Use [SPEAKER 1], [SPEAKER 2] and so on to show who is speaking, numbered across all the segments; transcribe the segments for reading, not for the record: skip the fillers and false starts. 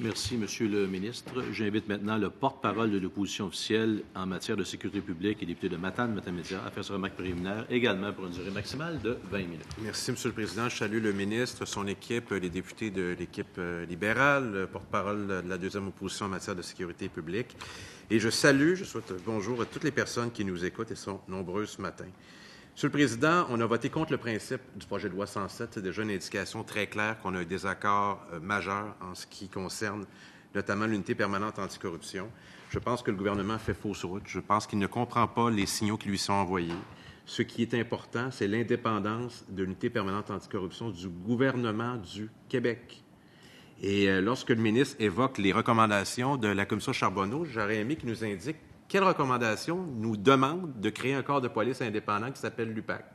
[SPEAKER 1] Merci, Monsieur le ministre. J'invite maintenant le porte-parole de l'opposition officielle en matière de sécurité publique et député de Matane-Matane-Média à faire sa remarque préliminaire, également pour une durée maximale de 20 minutes.
[SPEAKER 2] Merci, Monsieur le Président. Je salue le ministre, son équipe, les députés de l'équipe libérale, le porte-parole de la deuxième opposition en matière de sécurité publique. Et je souhaite bonjour à toutes les personnes qui nous écoutent et sont nombreuses ce matin. Monsieur le Président, on a voté contre le principe du projet de loi 107. C'est déjà une indication très claire qu'on a un désaccord majeur en ce qui concerne notamment l'unité permanente anticorruption. Je pense que le gouvernement fait fausse route. Je pense qu'il ne comprend pas les signaux qui lui sont envoyés. Ce qui est important, c'est l'indépendance de l'unité permanente anticorruption du gouvernement du Québec. Et lorsque le ministre évoque les recommandations de la commission Charbonneau, j'aurais aimé qu'il nous indique quelles recommandations nous demandent de créer un corps de police indépendant qui s'appelle l'UPAC.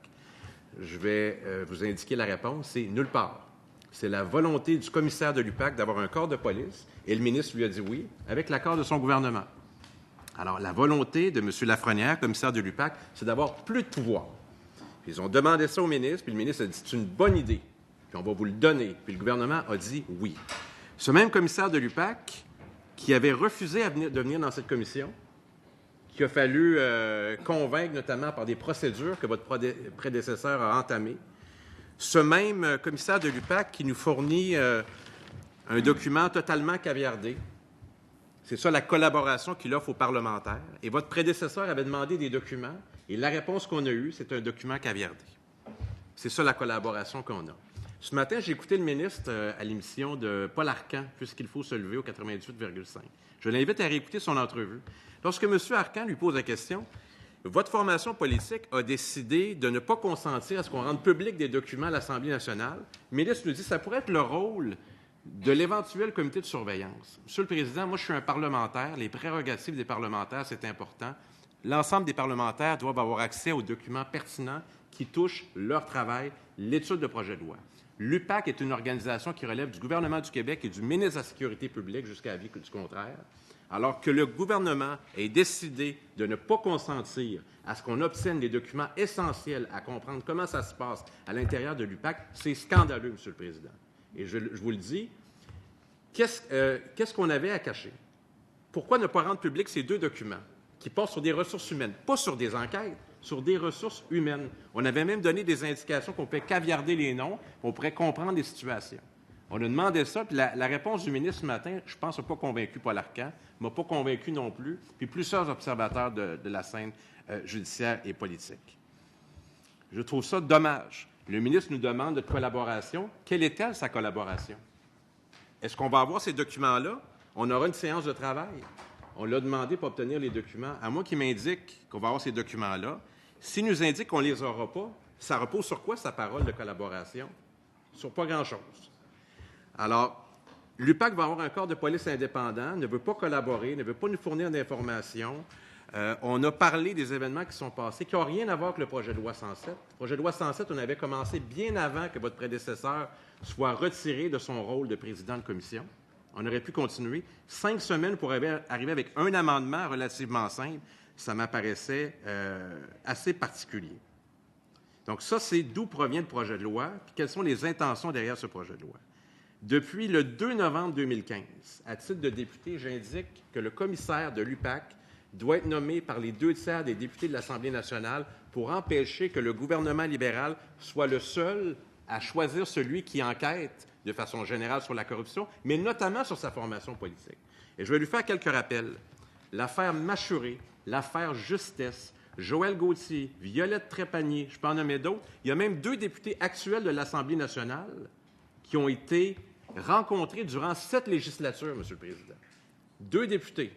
[SPEAKER 2] Je vais vous indiquer la réponse, c'est nulle part. C'est la volonté du commissaire de l'UPAC d'avoir un corps de police, et le ministre lui a dit oui, avec l'accord de son gouvernement. Alors, la volonté de M. Lafrenière, commissaire de l'UPAC, c'est d'avoir plus de pouvoir. Puis ils ont demandé ça au ministre, puis le ministre a dit c'est une bonne idée, puis on va vous le donner. Puis le gouvernement a dit oui. Ce même commissaire de l'UPAC, qui avait refusé de venir dans cette commission, qu'il a fallu convaincre notamment par des procédures que votre prédécesseur a entamées. Ce même commissaire de l'UPAC qui nous fournit un document totalement caviardé. C'est ça la collaboration qu'il offre aux parlementaires. Et votre prédécesseur avait demandé des documents et la réponse qu'on a eue, c'est un document caviardé. C'est ça la collaboration qu'on a. Ce matin, j'ai écouté le ministre à l'émission de Paul Arcan, puisqu'il faut se lever au 98,5. Je l'invite à réécouter son entrevue. Lorsque M. Arcan lui pose la question, votre formation politique a décidé de ne pas consentir à ce qu'on rende public des documents à l'Assemblée nationale. Le ministre nous dit que ça pourrait être le rôle de l'éventuel comité de surveillance. Monsieur le Président, moi, je suis un parlementaire. Les prérogatives des parlementaires, c'est important. L'ensemble des parlementaires doivent avoir accès aux documents pertinents qui touchent leur travail, l'étude de projet de loi. L'UPAC est une organisation qui relève du gouvernement du Québec et du ministre de la Sécurité publique jusqu'à avis du contraire. Alors que le gouvernement ait décidé de ne pas consentir à ce qu'on obtienne des documents essentiels à comprendre comment ça se passe à l'intérieur de l'UPAC, c'est scandaleux, Monsieur le Président. Et je vous le dis, qu'est-ce qu'on avait à cacher? Pourquoi ne pas rendre public ces deux documents qui portent sur des ressources humaines, pas sur des enquêtes, sur des ressources humaines? On avait même donné des indications qu'on pouvait caviarder les noms, qu'on pourrait comprendre les situations. On a demandé ça, puis la réponse du ministre ce matin, je pense, n'a pas convaincu Paul Arcan, ne m'a pas convaincu non plus, puis plusieurs observateurs de la scène judiciaire et politique. Je trouve ça dommage. Le ministre nous demande de collaboration. Quelle est-elle, sa collaboration? Est-ce qu'on va avoir ces documents-là? On aura une séance de travail. On l'a demandé pour obtenir les documents. À moi qui m'indique qu'on va avoir ces documents-là, s'il nous indique qu'on ne les aura pas, ça repose sur quoi, sa parole de collaboration? Sur pas grand-chose. Alors, l'UPAC va avoir un corps de police indépendant, ne veut pas collaborer, ne veut pas nous fournir d'informations. On a parlé des événements qui sont passés, qui n'ont rien à voir avec le projet de loi 107. Le projet de loi 107, on avait commencé bien avant que votre prédécesseur soit retiré de son rôle de président de commission. On aurait pu continuer. 5 semaines pour arriver avec un amendement relativement simple, ça m'apparaissait assez particulier. Donc ça, c'est d'où provient le projet de loi, puis quelles sont les intentions derrière ce projet de loi. Depuis le 2 novembre 2015, à titre de député, j'indique que le commissaire de l'UPAC doit être nommé par les 2/3 des députés de l'Assemblée nationale pour empêcher que le gouvernement libéral soit le seul à choisir celui qui enquête de façon générale sur la corruption, mais notamment sur sa formation politique. Et je vais lui faire quelques rappels. L'affaire Machuré, l'affaire Justesse, Joël Gauthier, Violette Trépanier, je peux en nommer d'autres. Il y a même 2 députés actuels de l'Assemblée nationale qui ont été rencontrés durant 7 législatures, Monsieur le Président. 2 députés.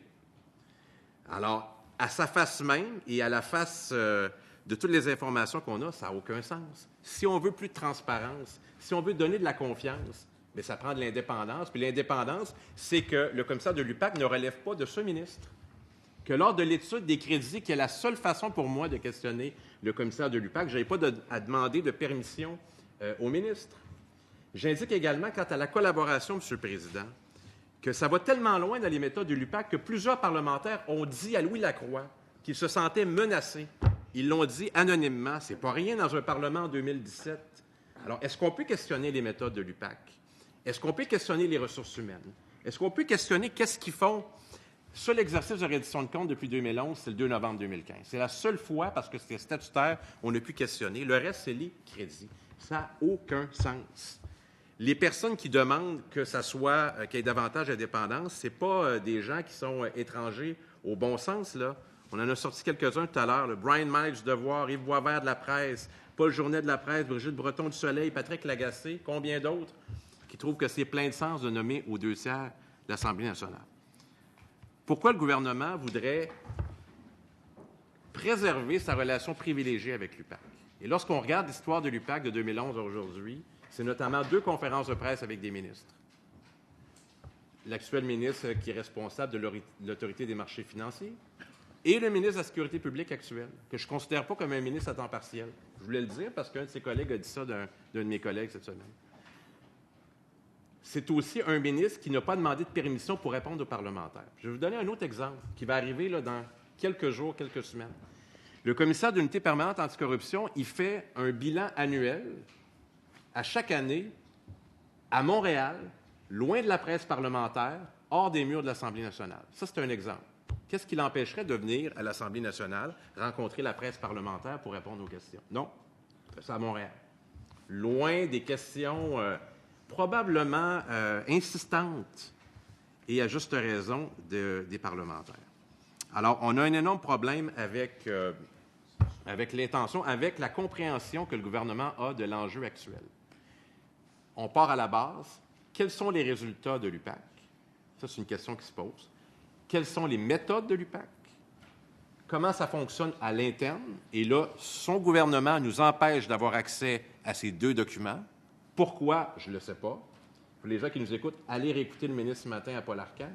[SPEAKER 2] Alors, à sa face même et à la face de toutes les informations qu'on a, ça n'a aucun sens. Si on veut plus de transparence, si on veut donner de la confiance, mais ça prend de l'indépendance. Puis l'indépendance, c'est que le commissaire de l'UPAC ne relève pas de ce ministre. Que lors de l'étude des crédits, qui est la seule façon pour moi de questionner le commissaire de l'UPAC, je n'avais pas à demander de permission au ministre. J'indique également, quant à la collaboration, M. le Président, que ça va tellement loin dans les méthodes de l'UPAC que plusieurs parlementaires ont dit à Louis Lacroix qu'ils se sentaient menacés. Ils l'ont dit anonymement. C'est pas rien dans un Parlement en 2017. Alors, est-ce qu'on peut questionner les méthodes de l'UPAC? Est-ce qu'on peut questionner les ressources humaines? Est-ce qu'on peut questionner qu'est-ce qu'ils font? Seul exercice de reddition de compte depuis 2011, c'est le 2 novembre 2015. C'est la seule fois, parce que c'était statutaire, on a pu questionner. Le reste, c'est les crédits. Ça n'a aucun sens. Les personnes qui demandent que ça soit, qu'il y ait davantage d'indépendance, ce n'est pas des gens qui sont étrangers au bon sens, là. On en a sorti quelques-uns tout à l'heure. Brian Miles du Devoir, Yves Boisvert de la Presse, Paul Journet de la Presse, Brigitte Breton du Soleil, Patrick Lagacé, combien d'autres qui trouvent que c'est plein de sens de nommer aux 2/3 l'Assemblée nationale. Pourquoi le gouvernement voudrait préserver sa relation privilégiée avec l'UPAC? Et lorsqu'on regarde l'histoire de l'UPAC de 2011 à aujourd'hui, c'est notamment 2 conférences de presse avec des ministres. L'actuel ministre qui est responsable de l'Autorité des marchés financiers et le ministre de la Sécurité publique actuel, que je ne considère pas comme un ministre à temps partiel. Je voulais le dire parce qu'un de ses collègues a dit ça d'un de mes collègues cette semaine. C'est aussi un ministre qui n'a pas demandé de permission pour répondre aux parlementaires. Je vais vous donner un autre exemple qui va arriver là, dans quelques jours, quelques semaines. Le commissaire d'unité permanente anticorruption, il fait un bilan annuel à chaque année à Montréal, loin de la presse parlementaire, hors des murs de l'Assemblée nationale. Ça, c'est un exemple. Qu'est-ce qui l'empêcherait de venir à l'Assemblée nationale rencontrer la presse parlementaire pour répondre aux questions? Non, c'est à Montréal. Loin des questions probablement insistantes et à juste raison des parlementaires. Alors, on a un énorme problème avec l'intention, avec la compréhension que le gouvernement a de l'enjeu actuel. On part à la base. Quels sont les résultats de l'UPAC? Ça, c'est une question qui se pose. Quelles sont les méthodes de l'UPAC? Comment ça fonctionne à l'interne? Et là, son gouvernement nous empêche d'avoir accès à ces 2 documents. Pourquoi? Je ne le sais pas. Pour les gens qui nous écoutent, allez réécouter le ministre ce matin à Paul Arcand.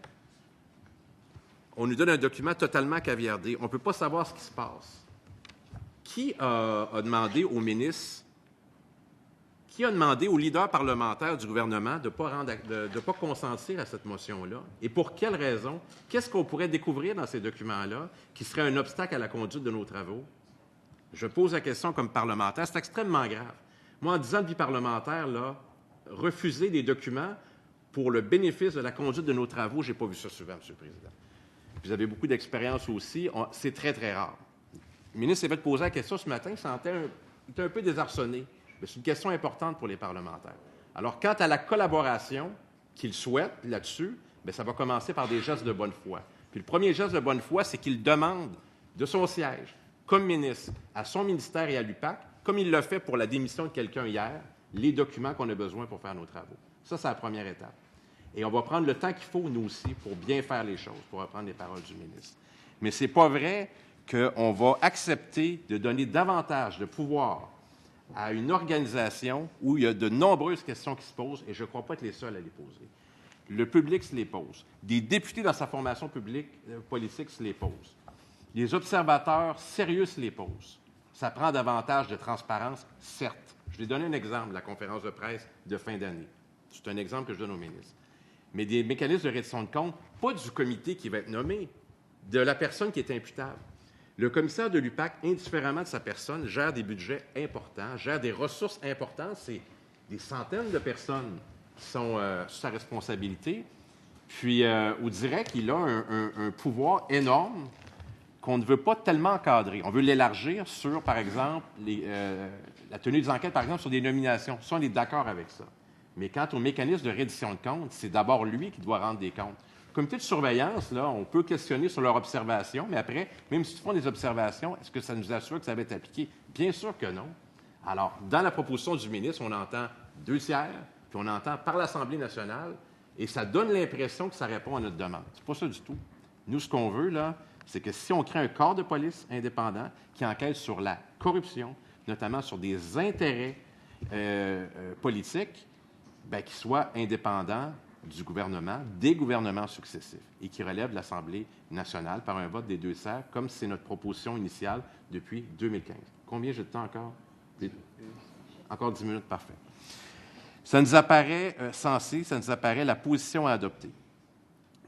[SPEAKER 2] On nous donne un document totalement caviardé. On ne peut pas savoir ce qui se passe. Qui a demandé au ministre, qui a demandé aux leaders parlementaires du gouvernement de ne pas consentir à cette motion-là? Et pour quelles raisons? Qu'est-ce qu'on pourrait découvrir dans ces documents-là qui serait un obstacle à la conduite de nos travaux? Je pose la question comme parlementaire. C'est extrêmement grave. Moi, en 10 ans de vie parlementaire, là, refuser des documents pour le bénéfice de la conduite de nos travaux, je n'ai pas vu ça souvent, M. le Président. Vous avez beaucoup d'expérience aussi. C'est très, très rare. Le ministre s'est fait poser la question ce matin, il était un peu désarçonné. Mais c'est une question importante pour les parlementaires. Alors, quant à la collaboration qu'il souhaite là-dessus, bien, ça va commencer par des gestes de bonne foi. Puis le premier geste de bonne foi, c'est qu'il demande de son siège, comme ministre, à son ministère et à l'UPAC, comme il l'a fait pour la démission de quelqu'un hier, les documents qu'on a besoin pour faire nos travaux. Ça, c'est la première étape. Et on va prendre le temps qu'il faut, nous aussi, pour bien faire les choses, pour reprendre les paroles du ministre. Mais ce n'est pas vrai qu'on va accepter de donner davantage de pouvoir à une organisation où il y a de nombreuses questions qui se posent, et je ne crois pas être les seuls à les poser. Le public se les pose. Des députés dans sa formation politique se les posent. Les observateurs sérieux se les posent. Ça prend davantage de transparence, certes. Je vais donner un exemple de la conférence de presse de fin d'année. C'est un exemple que je donne au ministre. Mais des mécanismes de reddition de compte, pas du comité qui va être nommé, de la personne qui est imputable. Le commissaire de l'UPAC, indifféremment de sa personne, gère des budgets importants, gère des ressources importantes. C'est des centaines de personnes qui sont sous sa responsabilité. Puis, on dirait qu'il a un pouvoir énorme qu'on ne veut pas tellement encadrer. On veut l'élargir sur, par exemple, la tenue des enquêtes, par exemple, sur des nominations. Ça, on est d'accord avec ça. Mais quant au mécanisme de reddition de comptes, c'est d'abord lui qui doit rendre des comptes. Le comité de surveillance, là, on peut questionner sur leur observation, mais après, même si ils font des observations, est-ce que ça nous assure que ça va être appliqué? Bien sûr que non. Alors, dans la proposition du ministre, on entend 2/3, puis on entend par l'Assemblée nationale, et ça donne l'impression que ça répond à notre demande. C'est pas ça du tout. Nous, ce qu'on veut, là, c'est que si on crée un corps de police indépendant qui enquête sur la corruption, notamment sur des intérêts politiques, bien, qu'il soit indépendant du gouvernement, des gouvernements successifs, et qui relève de l'Assemblée nationale par un vote des 2/3, comme c'est notre proposition initiale depuis 2015. Combien j'ai de temps encore? Encore 10 minutes, parfait. Ça nous apparaît sensé, ça nous apparaît la position à adopter.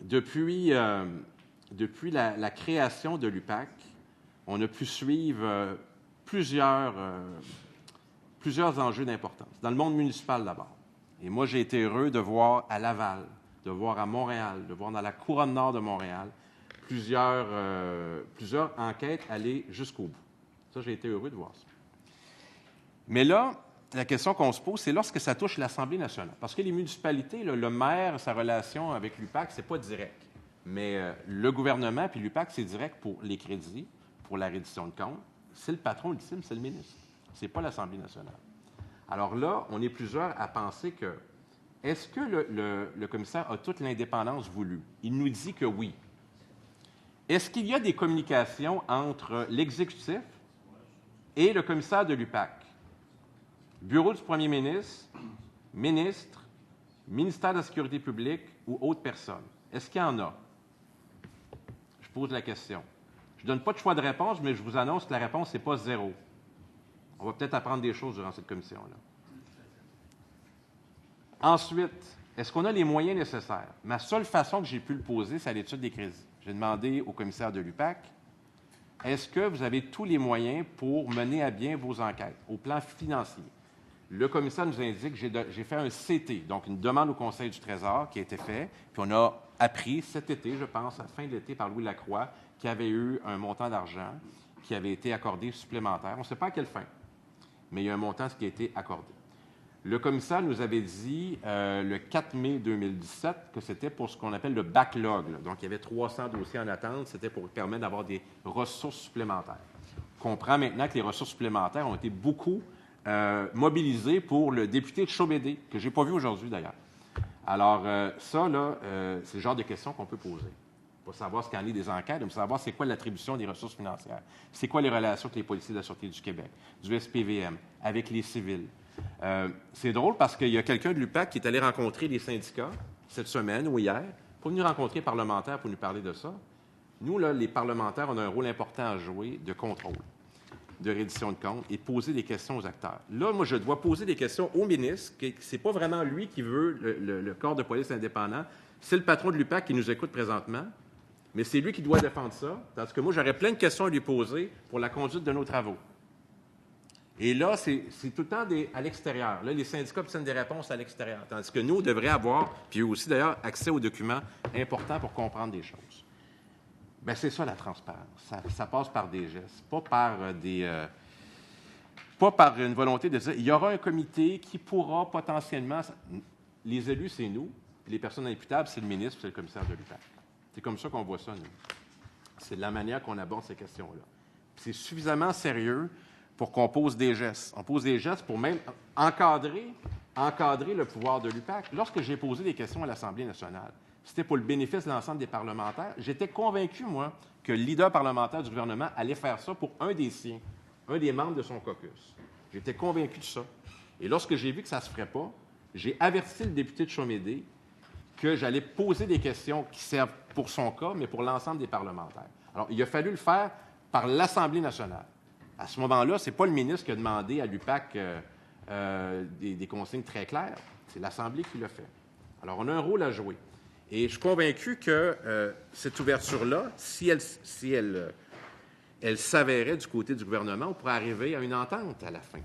[SPEAKER 2] Depuis la création de l'UPAC, on a pu suivre plusieurs enjeux d'importance. Dans le monde municipal, d'abord. Et moi, j'ai été heureux de voir à Laval, de voir à Montréal, de voir dans la couronne nord de Montréal, plusieurs enquêtes aller jusqu'au bout. Ça, j'ai été heureux de voir ça. Mais là, la question qu'on se pose, c'est lorsque ça touche l'Assemblée nationale. Parce que les municipalités, là, le maire, sa relation avec l'UPAC, c'est pas direct. Mais le gouvernement puis l'UPAC, c'est direct pour les crédits, pour la reddition de comptes. C'est le patron ultime, c'est le ministre. C'est pas l'Assemblée nationale. Alors là, on est plusieurs à penser que est-ce que le commissaire a toute l'indépendance voulue? Il nous dit que oui. Est-ce qu'il y a des communications entre l'exécutif et le commissaire de l'UPAC? Bureau du premier ministre, ministre, ministère de la Sécurité publique ou autre personne? Est-ce qu'il y en a? Je pose la question. Je ne donne pas de choix de réponse, mais je vous annonce que la réponse, ce n'est pas zéro. On va peut-être apprendre des choses durant cette commission-là. Ensuite, est-ce qu'on a les moyens nécessaires? Ma seule façon que j'ai pu le poser, c'est à l'étude des crédits. J'ai demandé au commissaire de l'UPAC, est-ce que vous avez tous les moyens pour mener à bien vos enquêtes au plan financier? Le commissaire nous indique que j'ai fait un CT, donc une demande au Conseil du Trésor qui a été faite, puis on a appris cet été, je pense, à la fin de l'été, par Louis Lacroix, qu'il y avait eu un montant d'argent qui avait été accordé supplémentaire. On ne sait pas à quelle fin, mais il y a un montant qui a été accordé. Le commissaire nous avait dit le 4 mai 2017 que c'était pour ce qu'on appelle le backlog. Là. Donc, il y avait 300 dossiers en attente. C'était pour permettre d'avoir des ressources supplémentaires. On comprend maintenant que les ressources supplémentaires ont été beaucoup mobilisées pour le député de Chaumédé, que je n'ai pas vu aujourd'hui d'ailleurs. Alors, ça, là, c'est le genre de questions qu'on peut poser. Pour savoir ce qu'il en est des enquêtes, pour savoir c'est quoi l'attribution des ressources financières. C'est quoi les relations avec les policiers de la Sûreté du Québec, du SPVM, avec les civils. C'est drôle parce qu'il y a quelqu'un de l'UPAC qui est allé rencontrer les syndicats cette semaine ou hier pour venir rencontrer les parlementaires pour nous parler de ça. Nous, là, les parlementaires, on a un rôle important à jouer de contrôle, de reddition de comptes et poser des questions aux acteurs. Là, moi, je dois poser des questions au ministre. C'est pas vraiment lui qui veut le corps de police indépendant. C'est le patron de l'UPAC qui nous écoute présentement, mais c'est lui qui doit défendre ça. Tandis que moi, j'aurais plein de questions à lui poser pour la conduite de nos travaux. Et là, c'est tout le temps à l'extérieur. Là, les syndicats obtiennent des réponses à l'extérieur. Tandis que nous, on devrait avoir, puis eux aussi d'ailleurs, accès aux documents importants pour comprendre des choses. Bien, c'est ça la transparence. Ça passe par des gestes, pas par une volonté de dire il y aura un comité qui pourra potentiellement. Les élus, c'est nous, puis les personnes imputables, c'est le ministre, c'est le commissaire de l'UPAC. C'est comme ça qu'on voit ça, nous. C'est de la manière qu'on aborde ces questions-là. Puis c'est suffisamment sérieux pour qu'on pose des gestes. On pose des gestes pour même encadrer le pouvoir de l'UPAC. Lorsque j'ai posé des questions à l'Assemblée nationale, c'était pour le bénéfice de l'ensemble des parlementaires. J'étais convaincu, moi, que le leader parlementaire du gouvernement allait faire ça pour un des siens, un des membres de son caucus. J'étais convaincu de ça. Et lorsque j'ai vu que ça ne se ferait pas, j'ai averti le député de Chaumédé que j'allais poser des questions qui servent pour son cas, mais pour l'ensemble des parlementaires. Alors, il a fallu le faire par l'Assemblée nationale. À ce moment-là, ce n'est pas le ministre qui a demandé à l'UPAC des consignes très claires. C'est l'Assemblée qui l'a fait. Alors, on a un rôle à jouer. Et je suis convaincu que cette ouverture-là, si elle s'avérait du côté du gouvernement, on pourrait arriver à une entente à la fin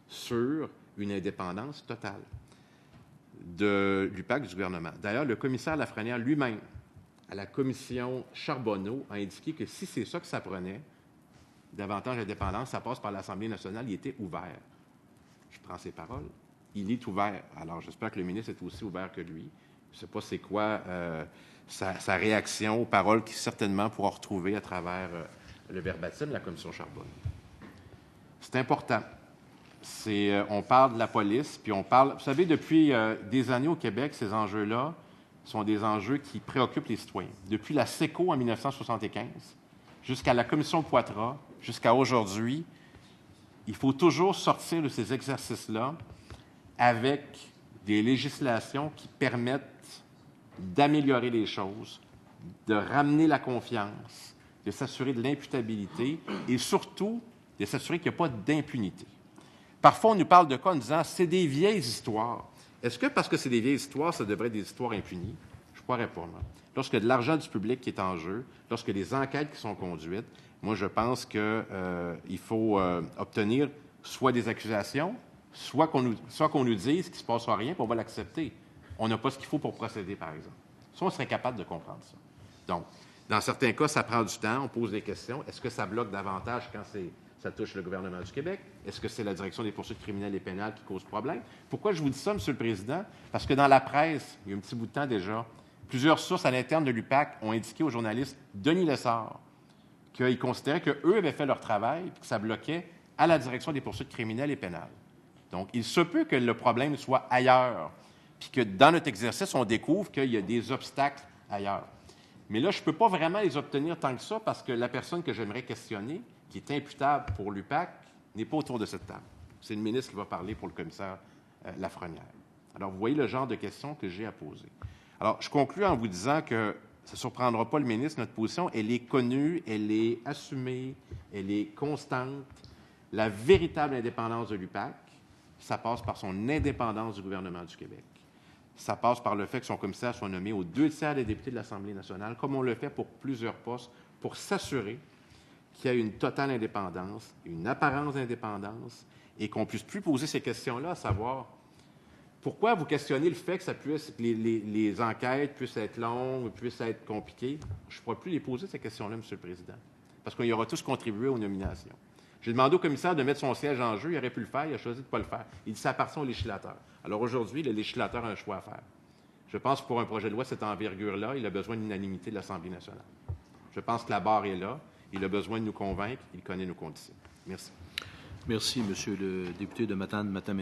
[SPEAKER 2] sur une indépendance totale de l'UPAC du gouvernement. D'ailleurs, le commissaire Lafrenière lui-même, à la commission Charbonneau, a indiqué que si c'est ça que ça prenait, davantage d'indépendance, ça passe par l'Assemblée nationale, il était ouvert. Je prends ses paroles. Il est ouvert. Alors, j'espère que le ministre est aussi ouvert que lui. Je ne sais pas c'est quoi sa réaction aux paroles qu'il certainement pourra retrouver à travers le verbatim de la commission Charbonneau. C'est important. On parle de la police, puis on parle... Vous savez, depuis des années au Québec, ces enjeux-là sont des enjeux qui préoccupent les citoyens. Depuis la SECO en 1975, jusqu'à la commission Poitras, jusqu'à aujourd'hui, il faut toujours sortir de ces exercices-là avec des législations qui permettent d'améliorer les choses, de ramener la confiance, de s'assurer de l'imputabilité et surtout de s'assurer qu'il n'y a pas d'impunité. Parfois, on nous parle de cas en disant « c'est des vieilles histoires ». Est-ce que parce que c'est des vieilles histoires, ça devrait être des histoires impunies? Je ne croirais pas, moi. Lorsque de l'argent du public qui est en jeu, lorsque des enquêtes qui sont conduites, moi, je pense qu'il faut obtenir soit des accusations, soit qu'on nous dise qu'il ne se passera rien, puis on va l'accepter. on n'a pas ce qu'il faut pour procéder, par exemple. Ça, on serait capable de comprendre ça. Donc, dans certains cas, ça prend du temps, on pose des questions. Est-ce que ça bloque davantage quand ça touche le gouvernement du Québec? Est-ce que c'est la direction des poursuites criminelles et pénales qui cause problème? Pourquoi je vous dis ça, M. le Président? Parce que dans la presse, il y a un petit bout de temps déjà, plusieurs sources à l'interne de l'UPAC ont indiqué au journaliste Denis Lessard qu'ils considéraient qu'eux avaient fait leur travail et que ça bloquait à la direction des poursuites criminelles et pénales. Donc, il se peut que le problème soit ailleurs, puis que dans notre exercice, on découvre qu'il y a des obstacles ailleurs. Mais là, je ne peux pas vraiment les obtenir tant que ça parce que la personne que j'aimerais questionner, qui est imputable pour l'UPAC, n'est pas autour de cette table. C'est le ministre qui va parler pour le commissaire Lafrenière. Alors, vous voyez le genre de questions que j'ai à poser. Alors, je conclue en vous disant que ça ne surprendra pas le ministre, notre position, elle est connue, elle est assumée, elle est constante. La véritable indépendance de l'UPAC, ça passe par son indépendance du gouvernement du Québec. Ça passe par le fait que son commissaire soit nommé aux 2/3 des députés de l'Assemblée nationale, comme on le fait pour plusieurs postes, pour s'assurer qu'il y a une totale indépendance, une apparence d'indépendance, et qu'on ne puisse plus poser ces questions-là, à savoir pourquoi vous questionnez le fait que ça puisse, les enquêtes puissent être longues, puissent être compliquées. Je ne pourrai plus les poser, ces questions-là, M. le Président, parce qu'on y aura tous contribué aux nominations. J'ai demandé au commissaire de mettre son siège en jeu, il aurait pu le faire, il a choisi de ne pas le faire. Il dit ça appartient au législateur. Alors aujourd'hui, le législateur a un choix à faire. Je pense que pour un projet de loi de cette envergure-là, il a besoin d'une unanimité de l'Assemblée nationale. Je pense que la barre est là. Il a besoin de nous convaincre. Il connaît nos conditions. Merci.
[SPEAKER 1] Merci, Monsieur le député de Matane-Matapédia.